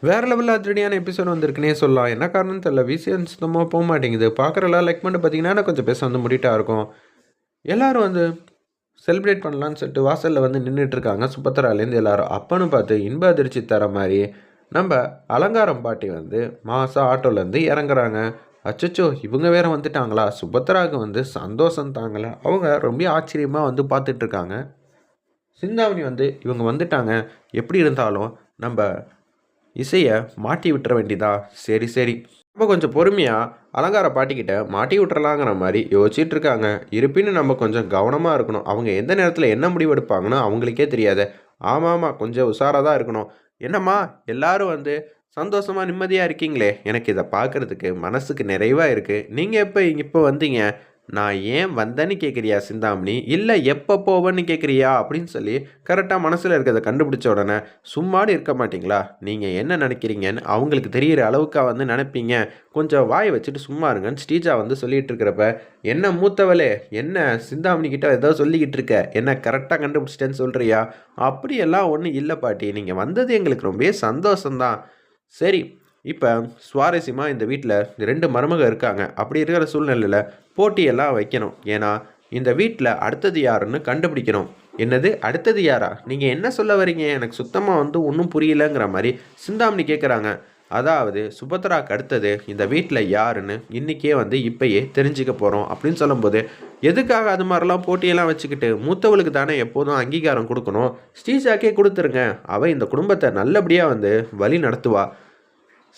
வேறு லெவலில் அதிரடியான எபிசோட் வந்திருக்குன்னே சொல்லலாம். என்ன காரணம்னு தெரியல. விசிஎன் சுத்தமாக போக மாட்டேங்குது. பார்க்குறலாம் லைக் பண்ணிட்டு பார்த்தீங்கன்னா கொஞ்சம் பேச வந்து முடிட்டாக இருக்கும். எல்லோரும் வந்து செலிப்ரேட் பண்ணலான்னு சொல்லிட்டு வாசலில் வந்து நின்றுட்டுருக்காங்க. சுபத்திராலேருந்து எல்லோரும் அப்பன்னு பார்த்து இன்ப அதிர்ச்சி தர மாதிரி நம்ம அலங்காரம் பாட்டி வந்து மாதம் ஆட்டோலேருந்து இறங்குறாங்க. அச்சச்சோ இவங்க வேறு வந்துட்டாங்களா? சுபத்ராவுக்கு வந்து சந்தோஷம் தாங்கலை. அவங்க ரொம்ப ஆச்சரியமாக வந்து பார்த்துட்ருக்காங்க. சிந்தாமணி வந்து இவங்க வந்துட்டாங்க, எப்படி இருந்தாலும் நம்ம இசையை மாட்டி விட்டுற வேண்டியதா? சரி சரி, நம்ம கொஞ்சம் பொறுமையாக அலங்கார பாட்டிக்கிட்ட மாட்டி விட்டுறலாங்கிற மாதிரி யோசிச்சுட்டு இருக்காங்க. இருப்பினும் நம்ம கொஞ்சம் கவனமாக இருக்கணும். அவங்க எந்த நேரத்தில் என்ன முடிவு எடுப்பாங்கன்னு அவங்களுக்கே தெரியாது. ஆமாம், கொஞ்சம் உஷாராக தான் இருக்கணும். என்னம்மா எல்லாரும் வந்து சந்தோஷமாக நிம்மதியாக இருக்கீங்களே, எனக்கு இதை பார்க்குறதுக்கு மனசுக்கு நிறைவாக இருக்குது. நீங்கள் இப்போ வந்தீங்க? நான் ஏன் வந்தேன்னு கேட்குறியா சிந்தாமணி? இல்லை எப்போ போவேன்னு கேட்குறியா அப்படின்னு சொல்லி கரெக்டாக மனசில் இருக்கிறத கண்டுபிடிச்ச உடனே சும்மாடி இருக்க மாட்டிங்களா? நீங்கள் என்ன நினைக்கிறீங்கன்னு அவங்களுக்கு தெரிகிற அளவுக்கா வந்து நினைப்பீங்க. கொஞ்சம் வாயை வச்சுட்டு சும்மா இருங்கன்னு ஸ்ரீஜா வந்து சொல்லிகிட்டு இருக்கிறப்ப, என்ன மூத்தவளே, என்ன சிந்தாமணி கிட்ட ஏதோ சொல்லிக்கிட்டு இருக்க, என்ன கரெக்டாக கண்டுபிடிச்சிட்டேன்னு சொல்கிறியா? அப்படியெல்லாம் ஒன்றும் இல்லை பாட்டி, நீங்கள் வந்தது எங்களுக்கு ரொம்பவே சந்தோஷந்தான். சரி, இப்போ சுவாரஸ்யமாக இந்த வீட்டில் 2 மருமக இருக்காங்க. அப்படி இருக்கிற சூழ்நிலையில் போட்டியெல்லாம் வைக்கணும். ஏன்னா இந்த வீட்டில் அடுத்தது யாருன்னு கண்டுபிடிக்கணும். என்னது அடுத்தது யாரா? நீங்கள் என்ன சொல்ல வரீங்க? எனக்கு சுத்தமாக வந்து ஒன்றும் புரியலைங்கிற மாதிரி சிந்தாமணி கேட்குறாங்க. அதாவது சுபத்ராக்கு அடுத்தது இந்த வீட்டில் யாருன்னு இன்றைக்கே வந்து இப்போயே தெரிஞ்சுக்க போகிறோம் அப்படின்னு சொல்லும்போது, எதுக்காக அது மாதிரிலாம் போட்டியெல்லாம் வச்சுக்கிட்டு? மூத்தவளுக்கு தானே எப்போதும் அங்கீகாரம் கொடுக்கணும். ஸ்ரீஜாக்கே கொடுத்துருங்க. அவள் இந்த குடும்பத்தை நல்லபடியாக வந்து வழி நடத்துவா.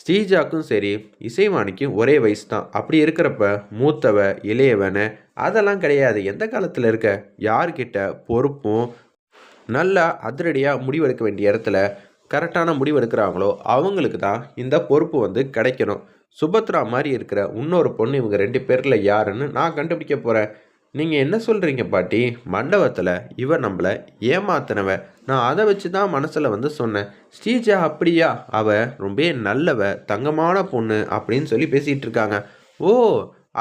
ஸ்ரீஜாக்கும் சரி இசைவாணிக்கும் ஒரே வயசு தான். அப்படி இருக்கிறப்ப மூத்தவ இளையவன அதெல்லாம் கிடையாது. எந்த காலத்தில் இருக்க யார்கிட்ட பொறுப்பும் நல்லா அதிரடியாக முடிவெடுக்க வேண்டிய இடத்துல கரெக்டான முடிவு எடுக்கிறாங்களோ அவங்களுக்கு தான் இந்த பொறுப்பு வந்து கிடைக்கணும். சுபத்ரா மாதிரி இருக்கிற இன்னொரு பொண்ணு இவங்க 2 பேரில் யாருன்னு நான் கண்டுபிடிக்க போகிறேன். நீங்கள் என்ன சொல்கிறீங்க பாட்டி? மண்டபத்தில் இவ நம்மளை ஏமாத்தினவ. நான் அதை வச்சு தான் மனசில் வந்து சொன்னேன். ஸ்ரீஜா அப்படியா? அவ ரொம்ப நல்லவ, தங்கமான பொண்ணு அப்படின்னு சொல்லி பேசிகிட்டு இருக்காங்க. ஓ,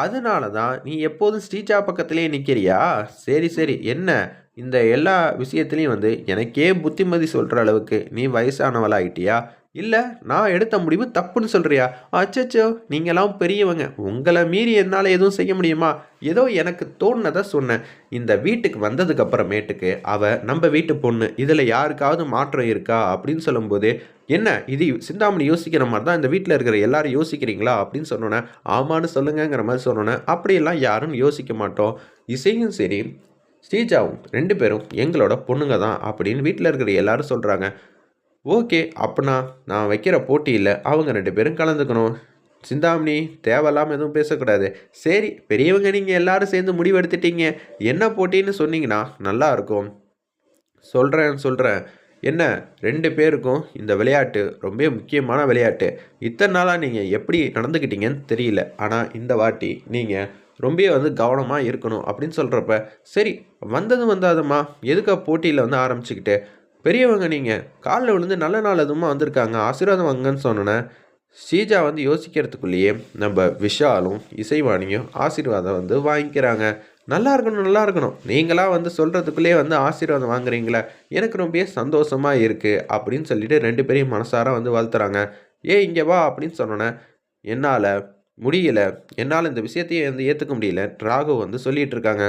அதனால தான் நீ எப்போதும் ஸ்ரீஜா பக்கத்துலேயே நிற்கிறியா? சரி சரி, என்ன இந்த எல்லா விஷயத்துலையும் வந்து எனக்கே புத்திமதி சொல்கிற அளவுக்கு நீ வயசானவளாயிட்டியா? இல்லை நான் எடுத்த முடிவு தப்புன்னு சொல்கிறியா? அச்சச்சோ, நீங்களாம் பெரியவங்க, உங்களை மீறி என்னால் எதுவும் செய்ய முடியுமா? ஏதோ எனக்கு தோணுனதை சொன்னேன். இந்த வீட்டுக்கு வந்ததுக்கு அப்புறமேட்டுக்கு நம்ம வீட்டு பொண்ணு, இதில் யாருக்காவது மாற்றம் இருக்கா அப்படின்னு சொல்லும்போது, என்ன இது சிந்தாமணி யோசிக்கிற மாதிரி தான் இந்த வீட்டில் இருக்கிற எல்லாரும் யோசிக்கிறீங்களா அப்படின்னு சொன்னோன்னே, ஆமான்னு சொல்லுங்கிற மாதிரி சொன்னோன்னே, அப்படியெல்லாம் யாரும் யோசிக்க மாட்டோம். இசையும் சரி ஸ்ரீஜாவும் 2 பேரும் எங்களோட பொண்ணுங்க தான் அப்படின்னு வீட்டில் இருக்கிற எல்லாரும் சொல்கிறாங்க. ஓகே, அப்போனா நான் வைக்கிற போட்டியில் அவங்க 2 பேரும் கலந்துக்கணும். சிந்தாமணி தேவையில்லாமல் எதுவும் பேசக்கூடாது. சரி, பெரியவங்க நீங்கள் எல்லாரும் சேர்ந்து முடிவெடுத்துட்டீங்க. என்ன போட்டின்னு சொன்னீங்கன்னா நல்லாயிருக்கும். சொல்கிறேன். என்ன 2 பேருக்கும் இந்த விளையாட்டு ரொம்ப முக்கியமான விளையாட்டு. இத்தனை நாளாக நீங்கள் எப்படி நடந்துக்கிட்டீங்கன்னு தெரியல. ஆனால் இந்த வாட்டி நீங்கள் ரொம்ப வந்து கவனமாக இருக்கணும் அப்படின்னு சொல்கிறப்ப, சரி வந்தாதம்மா, எதுக்கா போட்டியில் வந்து ஆரம்பிச்சுக்கிட்டு, பெரியவங்க நீங்கள் காலில் விழுந்து நல்ல நாள் எதுவுமா வந்திருக்காங்க, ஆசீர்வாதம் வாங்கன்னு சொன்னோன்னே, ஸ்ரீஜா வந்து யோசிக்கிறதுக்குள்ளேயே நம்ம விஷாலும் இசைவாணியும் ஆசீர்வாதம் வந்து வாங்கிக்கிறாங்க. நல்லா இருக்கணும், நீங்களாம் வந்து சொல்கிறதுக்குள்ளேயே வந்து ஆசீர்வாதம் வாங்குறீங்களே, எனக்கு ரொம்ப சந்தோஷமாக இருக்குது அப்படின்னு சொல்லிட்டு 2 பேரையும் மனசார வந்து வாழ்த்துறாங்க. இங்கே வா அப்படின்னு சொன்னோன்னே, என்னால் முடியல, என்னால் இந்த விஷயத்தையே வந்து ஏற்றுக்க முடியல ராகவ் வந்து சொல்லிகிட்டு இருக்காங்க.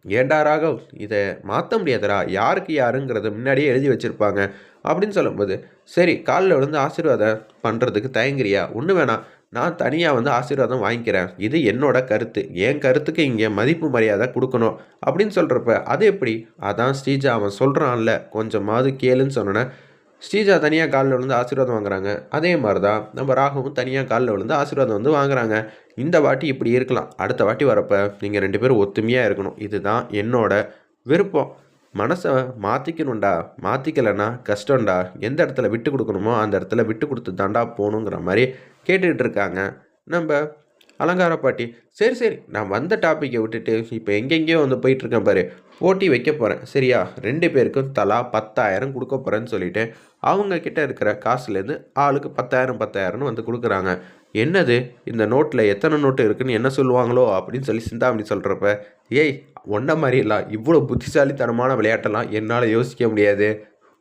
ஏண்டா ராகவ், இதை மாற்ற முடியாதரா, யாருக்கு யாருங்கிறத முன்னாடியே எழுதி வச்சுருப்பாங்க அப்படின்னு சொல்லும்போது, சரி காலில் விழுந்து ஆசீர்வாதம் பண்ணுறதுக்கு தயங்குறியா? ஒன்று வேணாம், நான் தனியாக வந்து ஆசீர்வாதம் வாங்கிக்கிறேன். இது என்னோட கருத்து, என் கருத்துக்கு இங்கே மதிப்பு மரியாதை கொடுக்கணும் அப்படின்னு சொல்கிறப்ப, அது எப்படி? அதான் ஸ்ரீஜா அவன் சொல்கிறான்ல, கொஞ்சமாவது கேளுன்னு சொன்னோன்னே, ஸ்ரீஜா தனியாக காலில் விழுந்து ஆசீர்வாதம் வாங்குறாங்க. அதே மாதிரி தான் நம்ம ராகவும் தனியாக காலில் விழுந்து ஆசீர்வாதம் வந்து வாங்குறாங்க. இந்த வாட்டி இப்படி இருக்கலாம், அடுத்த வாட்டி வரப்போ நீங்கள் 2 பேரும் ஒத்துமையாக இருக்கணும். இதுதான் என்னோட விருப்பம். மனசை மாற்றிக்கணும்டா, மாற்றிக்கலைன்னா கஷ்டம்டா. எந்த இடத்துல விட்டு கொடுக்கணுமோ அந்த இடத்துல விட்டு கொடுத்து தாண்டா போகணுங்கிற மாதிரி கேட்டுக்கிட்டு இருக்காங்க நம்ம அலங்கார பாட்டி. சரி, நான் வந்த டாப்பிக்கை விட்டுட்டு இப்போ எங்கெங்கேயோ வந்து போயிட்டுருக்கேன் பாரு. போட்டி வைக்க போகிறேன் சரியா? 2 பேருக்கும் தலா 10,000 கொடுக்க போகிறேன்னு சொல்லிவிட்டு அவங்க கிட்ட இருக்கிற காசுலேருந்து ஆளுக்கு 10,000 வந்து கொடுக்குறாங்க. என்னது இந்த நோட்டில் எத்தனை நோட்டு இருக்குதுன்னு என்ன சொல்லுவாங்களோ அப்படின்னு சொல்லி சிந்தாமணி சொல்கிறப்ப, ஏய் ஒன்றை மாதிரிலாம் இவ்வளோ புத்திசாலித்தனமான விளையாட்டெல்லாம் என்னால் யோசிக்க முடியாது.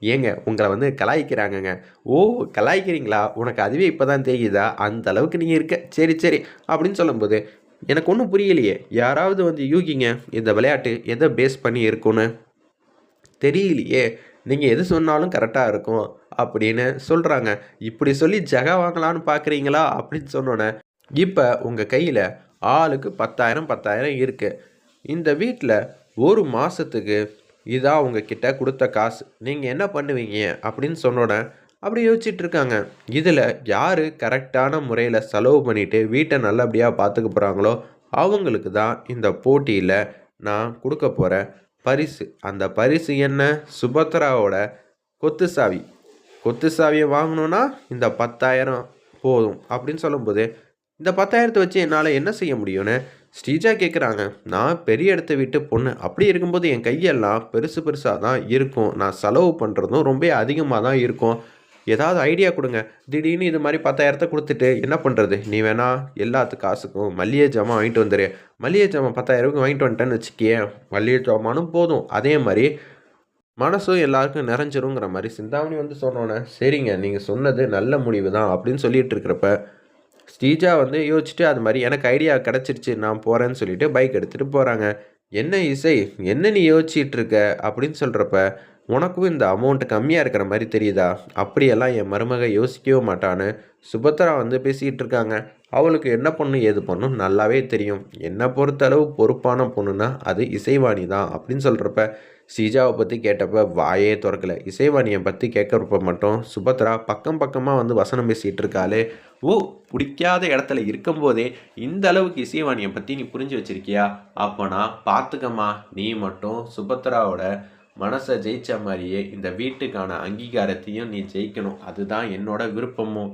ஏங்க உங்கள வந்து கலாய்க்கிறாங்கங்க. ஓ! கலாய்க்கிறீங்களா? உனக்கு அதுவே இப்ப தான் தெரியுதா? அந்த அளவுக்கு நீங்க இருக்க. சரி, சரி. அப்படின்னு சொல்லும்போது, எனக்கு ஒண்ணும் புரியலையே. யாராவது வந்து யூகிங்க. இந்த விளையாட்டு எத பேஸ் பண்ணி இருக்கும்னு? தெரியலையே. நீங்க எது சொன்னாலும் கரெக்ட்டா இருக்கும். அப்படின்னு சொல்றாங்க. இப்படி சொல்லி ஜெகா வாங்கலான்னு பார்க்குறீங்களா? அப்படின்னு சொன்னோனே, இப்ப உங்க கையில ஆளுக்கு 10,000 10,000 இருக்கு. இந்த வீட்ல 1 மாசத்துக்கு இதான் உங்ககிட்ட குடுத்த காசு. நீங்க என்ன பண்ணுவீங்க? அப்படின்னு சொன்னோனே, அப்படி யோசிச்சுட்டு இருக்காங்க. இதுல யாரு கரெக்ட்டான முறையில செலவு பண்ணிட்டு வீட்ட நல்லபடியா பார்த்துக்க போறாங்களோ, அவங்களுக்கு தான் இந்த போட்டியில நான் குடுக்க போற பரிசு. அந்த பரிசு என்ன? சுபத்ராவோட கொத்து சாவி. கொத்து சாவிய வாங்கணும்னா, இந்த 10,000 போதும் அப்படின்னு சொல்லும்போது, இந்த 10,000த்த வச்சு என்னால என்ன செய்ய முடியும்னு ஸ்ரீஜா கேட்குறாங்க. நான் பெரிய இடத்த வீட்டு பொண்ணு. அப்படி இருக்கும்போது என் கையெல்லாம் பெருசு பெருசா தான் இருக்கும். நான் செலவு பண்ணுறதும் ரொம்ப அதிகமா தான் இருக்கும். ஏதாவது ஐடியா குடுங்க. திடீர்னு இது மாரி 10,000த்த குடுத்துட்டு என்ன பண்றது? நீ வேணா எல்லாத்து காசுக்கும் மளிகை ஜாமான் வாங்கிட்டு வந்துரு. மளிகை ஜாமான் 10,000க்கு வாங்கிட்டு வந்துட்டேன்னு வச்சுக்கயேன், மளிகை ஜாமானும் போதும். அதே மாரி மனசும் எல்லாருக்கும் நிறைஞ்சிருங்கிற மாரி சிந்தாமணி வந்து சொன்னோனே, சரிங்க நீங்க சொன்னது நல்ல முடிவு தான் அப்படின்னு சொல்லிட்டு இருக்கிறப்ப, ஸ்ரீஜா வந்து யோசிச்சுட்டு அது மாரி எனக்கு ஐடியா கிடைச்சிருச்சு நான் போறேன்னு சொல்லிட்டு பைக் எடுத்துட்டு போறாங்க. "என்ன இசை? என்ன நீ யோசிச்சிட்டு இருக்க?" அப்படின்னு சொல்றப்ப, "உனக்கும் இந்த அமௌண்ட் கம்மியா இருக்கிற மாரி தெரியுதா? அப்படியெல்லாம் என் மருமக யோசிக்கவே மாட்டான்னு" சுபத்ரா வந்து பேசிக்கிட்டு இருக்காங்க. அவளுக்கு என்ன பண்ணணும், ஏது பண்ணணும் நல்லாவே தெரியும். என்ன பொறுத்தளவு பொறுப்பான பொண்ணுன்னா, அது இசைவாணி தான் அப்படின்னு சொல்றப்ப, ஸ்ரீஜாவ பத்தி கேட்டப்ப வாயே தொறக்கல. இசைவாணிய பத்தி கேட்கறப்ப மட்டும் சுபத்ரா பக்கம் பக்கமா வந்து வசனம் பேசிட்டு இருக்காளே! ஓ! புடிக்காத இடத்துல இருக்கும்போதே, இந்த அளவுக்கு இசைவாணிய பத்தி நீ புரிஞ்சு வச்சிருக்கியா? அப்பன்னா பார்த்துக்கம்மா, நீ மட்டும் சுபத்ராவோட மனச ஜெயிச்ச மாரியே, இந்த வீட்டுக்கான அங்கீகாரத்தையும் நீ ஜெயிக்கணும். அதுதான் என்னோட விருப்பமும்.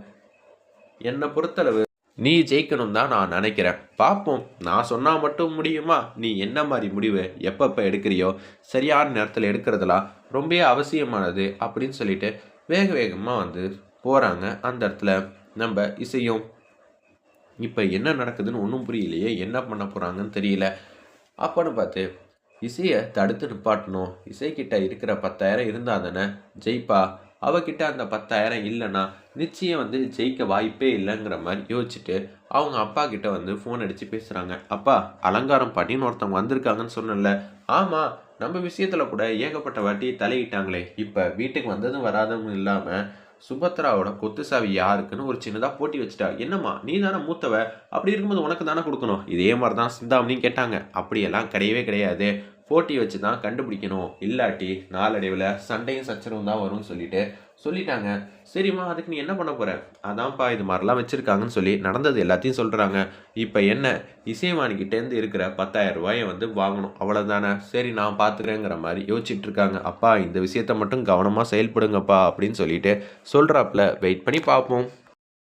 என்ன பொறுத்தளவு நீ ஜெயிக்கணும் தான் நான் நினைக்கிறேன். பார்ப்போம். நான் சொன்னா மட்டும் முடியுமா? நீ என்ன மாரி முடிவு எப்பப்ப எடுக்கிறியோ, சரியான நேரத்தில எடுக்கிறதெல்லாம் ரொம்பவே அவசியமானது அப்படின்னு சொல்லிட்டு, வேக வேகமா வந்து போறாங்க. அந்த இடத்துல நம்ப இசையும். இப்ப என்ன நடக்குதுன்னு ஒண்ணும் புரியலையே! என்ன பண்ண போறாங்கன்னு தெரியல. அப்பன்னு பார்த்து, இசைய தடுத்து நிப்பாட்டணும். இசைக்கிட்ட இருக்கிற 10,000 இருந்தா தானே ஜெயிப்பா. அவகிட்ட அந்த 10,000 இல்லன்னா, நிச்சயம் வந்து ஜெயிக்க வாய்ப்பே இல்லங்கிற மாரி யோசிச்சுட்டு, அவங்க அப்பா கிட்ட வந்து ஃபோன் அடிச்சு பேசுறாங்க. "அப்பா, அலங்காரம் பண்ணின்னு ஒருத்தவங்க வந்திருக்காங்கன்னு சொன்னேன்ல." "ஆமா, நம்ம விஷயத்துல கூட ஏகப்பட்ட வாட்டி தலையிட்டாங்களே. இப்ப வீட்டுக்கு வந்ததும் வராததும் இல்லாம, சுபத்ராவோட கொத்து சாவி யாருக்குன்னு ஒரு சின்னதா போட்டி வச்சுட்டா. என்னம்மா, நீ தானே மூத்தவ. அப்படி இருக்கும்போது உனக்கு தானே குடுக்கணும்." இதே மாரி தான் சிந்தாமணியும் கேட்டாங்க. "அப்படியெல்லாம் கிடையவே கிடையாது. போட்டி வச்சு தான் கண்டுபிடிக்கணும். இல்லாட்டி நாளடைவுல சண்டையும் சச்சரவும் தான் வரும்னு சொல்லிட்டு சொல்லிட்டாங்க." "சரிம்மா, அதுக்கு நீ என்ன பண்ண போற?" "அதான்ப்பா இது மாரிலாம் வச்சிருக்காங்கன்னு சொல்லி நடந்தது எல்லாத்தையும் சொல்றாங்க. இப்ப என்ன, இசைவாணிகிட்டேருந்து இருக்கிற 10,000 வந்து வாங்கணும். அவ்வளோதானே. சரி நான் பார்த்துக்கிறேங்கிற மாரி யோசிச்சுட்டு இருக்காங்க. "அப்பா இந்த விஷயத்த மட்டும் கவனமா செயல்படுங்கப்பா" அப்படின்னு சொல்லிட்டு சொல்றாப்ல. வெயிட் பண்ணி பார்ப்போம்.